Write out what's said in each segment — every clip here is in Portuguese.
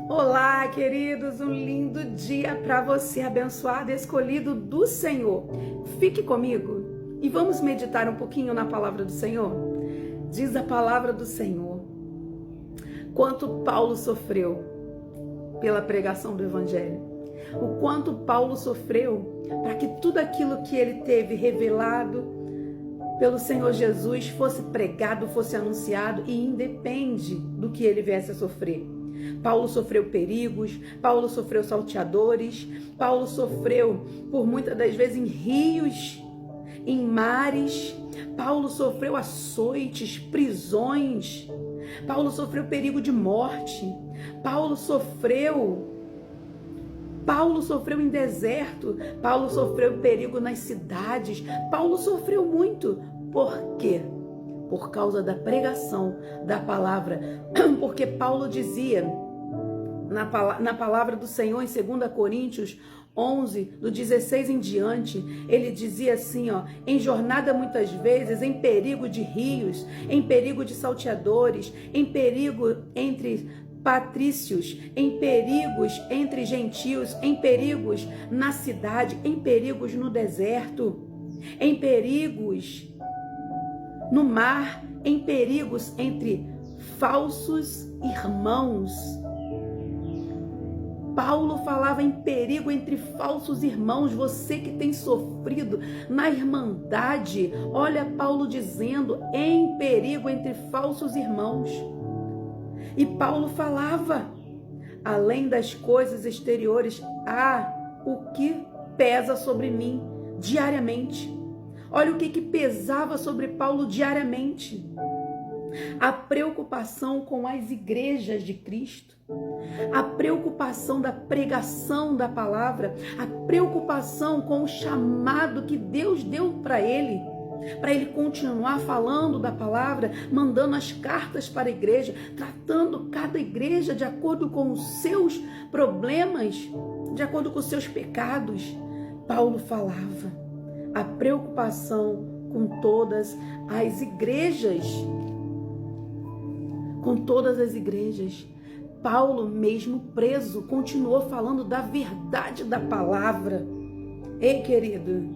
Olá, queridos, um lindo dia para você, abençoado e escolhido do Senhor. Fique comigo e vamos meditar um pouquinho na palavra do Senhor. Diz a palavra do Senhor quanto Paulo sofreu pela pregação do Evangelho, o quanto Paulo sofreu para que tudo aquilo que ele teve revelado pelo Senhor Jesus fosse pregado, fosse anunciado, e independe do que ele viesse a sofrer. Paulo sofreu perigos, Paulo sofreu salteadores, Paulo sofreu por muitas das vezes em rios, em mares, Paulo sofreu açoites, prisões, Paulo sofreu perigo de morte, Paulo sofreu em deserto, Paulo sofreu perigo nas cidades, Paulo sofreu muito. Por quê? Por causa da pregação da palavra, porque Paulo dizia na palavra do Senhor em 2 Coríntios 11, do 16 em diante, ele dizia assim, em jornada muitas vezes, em perigo de rios, em perigo de salteadores, em perigo entre patrícios, em perigos entre gentios, em perigos na cidade, em perigos no deserto, em perigos no mar, em perigos entre falsos irmãos. Paulo falava em perigo entre falsos irmãos. Você que tem sofrido na irmandade, olha Paulo dizendo em perigo entre falsos irmãos. E Paulo falava, além das coisas exteriores, há o que pesa sobre mim diariamente. Olha o que pesava sobre Paulo diariamente. A preocupação com as igrejas de Cristo, a preocupação da pregação da palavra, a preocupação com o chamado que Deus deu para ele continuar falando da palavra, mandando as cartas para a igreja, tratando cada igreja de acordo com os seus problemas, de acordo com os seus pecados. Paulo falava a preocupação com todas as igrejas. Com todas as igrejas. Paulo, mesmo preso, continuou falando da verdade da palavra. Ei, querido,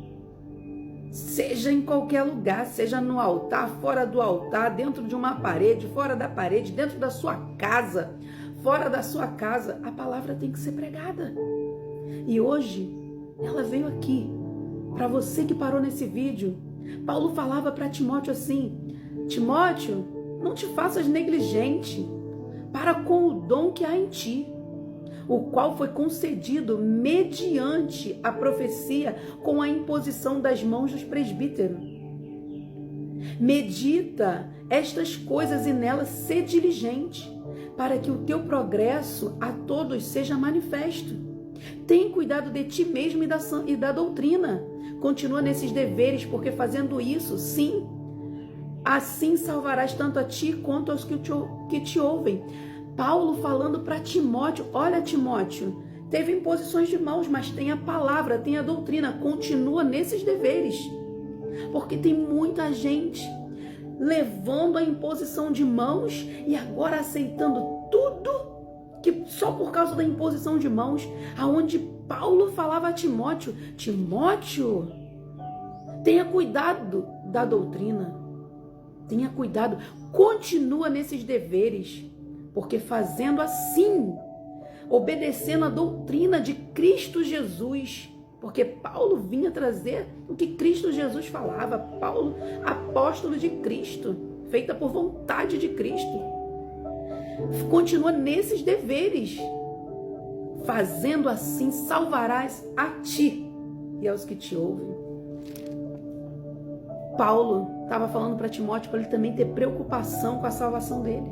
seja em qualquer lugar, seja no altar, fora do altar, dentro de uma parede, fora da parede, dentro da sua casa, fora da sua casa, a palavra tem que ser pregada. E hoje, ela veio aqui, para você que parou nesse vídeo. Paulo falava para Timóteo assim: Timóteo, não te faças negligente para com o dom que há em ti, o qual foi concedido mediante a profecia com a imposição das mãos dos presbíteros. Medita estas coisas e nelas sê diligente, para que o teu progresso a todos seja manifesto. Tem cuidado de ti mesmo e da doutrina. Continua nesses deveres, porque fazendo isso, sim, assim salvarás tanto a ti quanto aos que te ouvem. Paulo falando para Timóteo: olha, Timóteo, teve imposições de mãos, mas tem a palavra, tem a doutrina, continua nesses deveres. Porque tem muita gente levando a imposição de mãos e agora aceitando tudo que só por causa da imposição de mãos, aonde Paulo falava a Timóteo: Timóteo, tenha cuidado da doutrina, tenha cuidado, continua nesses deveres, porque fazendo assim, obedecendo a doutrina de Cristo Jesus, porque Paulo vinha trazer o que Cristo Jesus falava. Paulo, apóstolo de Cristo, feita por vontade de Cristo, continua nesses deveres. Fazendo assim, salvarás a ti e aos que te ouvem. Paulo estava falando para Timóteo para ele também ter preocupação com a salvação dele,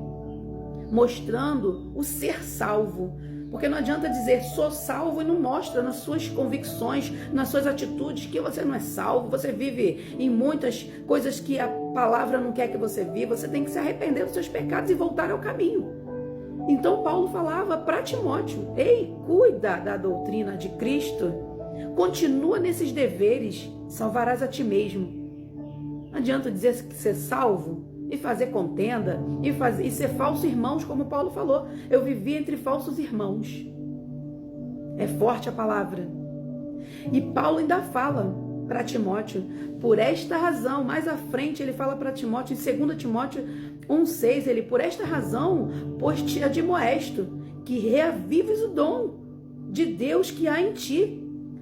mostrando o ser salvo. Porque não adianta dizer sou salvo e não mostra nas suas convicções, nas suas atitudes que você não é salvo. Você vive em muitas coisas que a palavra não quer que você viva. Você tem que se arrepender dos seus pecados e voltar ao caminho. Então Paulo falava para Timóteo: ei, cuida da doutrina de Cristo, continua nesses deveres, salvarás a ti mesmo. Não adianta dizer que ser salvo e fazer contenda, e ser falso irmãos, como Paulo falou. Eu vivi entre falsos irmãos. É forte a palavra. E Paulo ainda fala para Timóteo, por esta razão, mais à frente ele fala para Timóteo, em 2 Timóteo 1,6, ele, por esta razão, pois te admoesto, que reavives o dom de Deus que há em ti.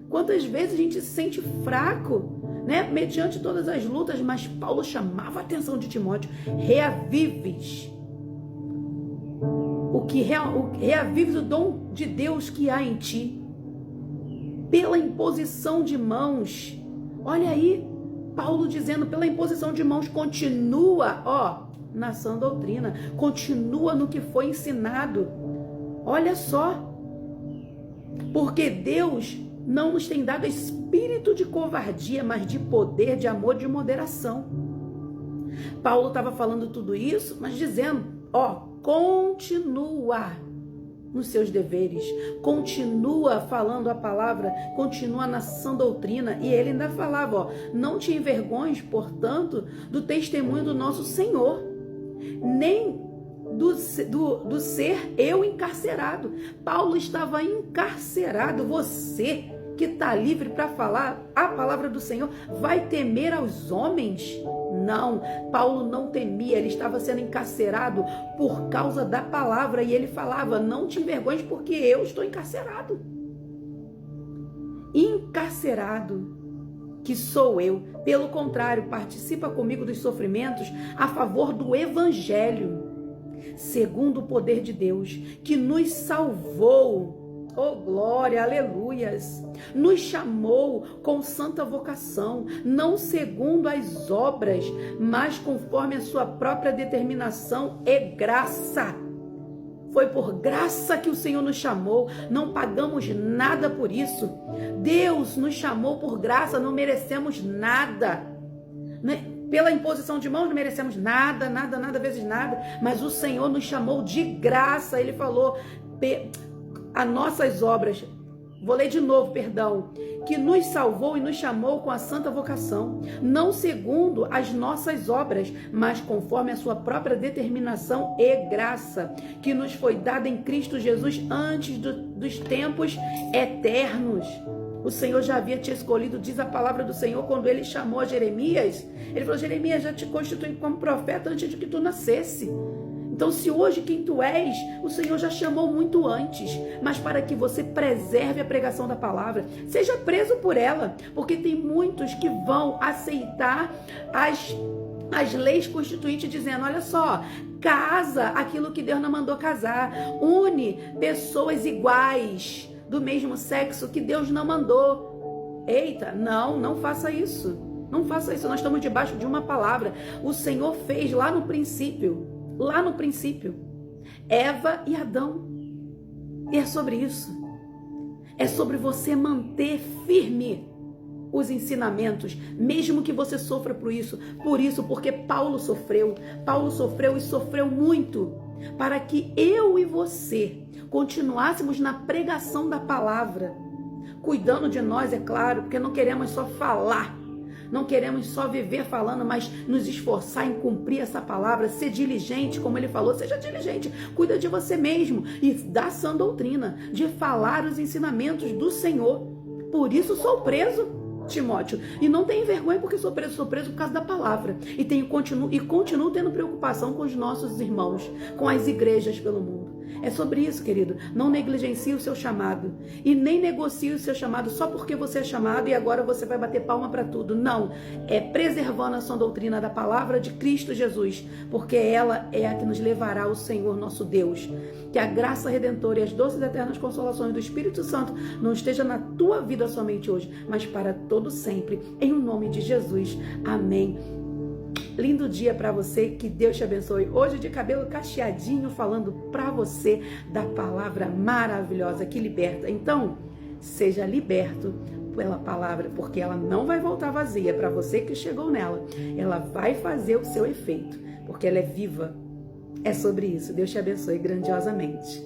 Quantas vezes a gente se sente fraco, né? Mediante todas as lutas, mas Paulo chamava a atenção de Timóteo, reavives reavives o dom de Deus que há em ti, pela imposição de mãos. Olha aí, Paulo dizendo, pela imposição de mãos, continua, na sã doutrina, continua no que foi ensinado. Olha só, porque Deus não nos tem dado espírito de covardia, mas de poder, de amor, de moderação. Paulo estava falando tudo isso, mas dizendo, continua nos seus deveres, continua falando a palavra, continua na sã doutrina. E ele ainda falava, não te envergonhes, portanto, do testemunho do nosso Senhor, nem do ser eu encarcerado. Paulo estava encarcerado. Você que está livre para falar a palavra do Senhor, vai temer aos homens? Não, Paulo não temia, ele estava sendo encarcerado por causa da palavra, e ele falava, não te envergonhes porque eu estou encarcerado. Encarcerado que sou eu, pelo contrário, participa comigo dos sofrimentos a favor do evangelho, segundo o poder de Deus, que nos salvou. Oh, glória, aleluias! Nos chamou com santa vocação, não segundo as obras, mas conforme a sua própria determinação e graça. Foi por graça que o Senhor nos chamou, não pagamos nada por isso. Deus nos chamou por graça, não merecemos nada. Pela imposição de mãos não merecemos nada, vezes nada, mas o Senhor nos chamou de graça. Ele falou, as nossas obras, vou ler de novo, que nos salvou e nos chamou com a santa vocação, não segundo as nossas obras, mas conforme a sua própria determinação e graça, que nos foi dada em Cristo Jesus antes dos tempos eternos. O Senhor já havia te escolhido, diz a palavra do Senhor, quando ele chamou a Jeremias. Ele falou, Jeremias, já te constituí como profeta antes de que tu nascesse. Então, se hoje quem tu és, o Senhor já chamou muito antes, mas para que você preserve a pregação da palavra, seja preso por ela, porque tem muitos que vão aceitar as leis constituintes dizendo, olha só, casa aquilo que Deus não mandou casar, une pessoas iguais do mesmo sexo que Deus não mandou. Eita, não faça isso. Não faça isso, nós estamos debaixo de uma palavra. O Senhor fez lá no princípio, Eva e Adão. E é sobre isso. É sobre você manter firme os ensinamentos, mesmo que você sofra por isso. Porque Paulo sofreu e sofreu muito, para que eu e você continuássemos na pregação da palavra, cuidando de nós, é claro, porque não queremos só falar, não queremos só viver falando, mas nos esforçar em cumprir essa palavra, ser diligente, como ele falou, seja diligente, cuida de você mesmo e da sã doutrina, de falar os ensinamentos do Senhor. Por isso sou preso, Timóteo, e não tenho vergonha porque sou preso por causa da palavra, e continuo tendo preocupação com os nossos irmãos, com as igrejas pelo mundo. É sobre isso, querido. Não negligencie o seu chamado e nem negocie o seu chamado só porque você é chamado e agora você vai bater palma para tudo. Não, é preservando a sã doutrina da palavra de Cristo Jesus, porque ela é a que nos levará ao Senhor nosso Deus. Que a graça redentora e as doces e eternas consolações do Espírito Santo não esteja na tua vida somente hoje, mas para todo sempre, em nome de Jesus. Amém. Lindo dia para você, que Deus te abençoe. Hoje de cabelo cacheadinho, falando para você da palavra maravilhosa que liberta. Então, seja liberto pela palavra, porque ela não vai voltar vazia para você que chegou nela. Ela vai fazer o seu efeito, porque ela é viva. É sobre isso. Deus te abençoe grandiosamente.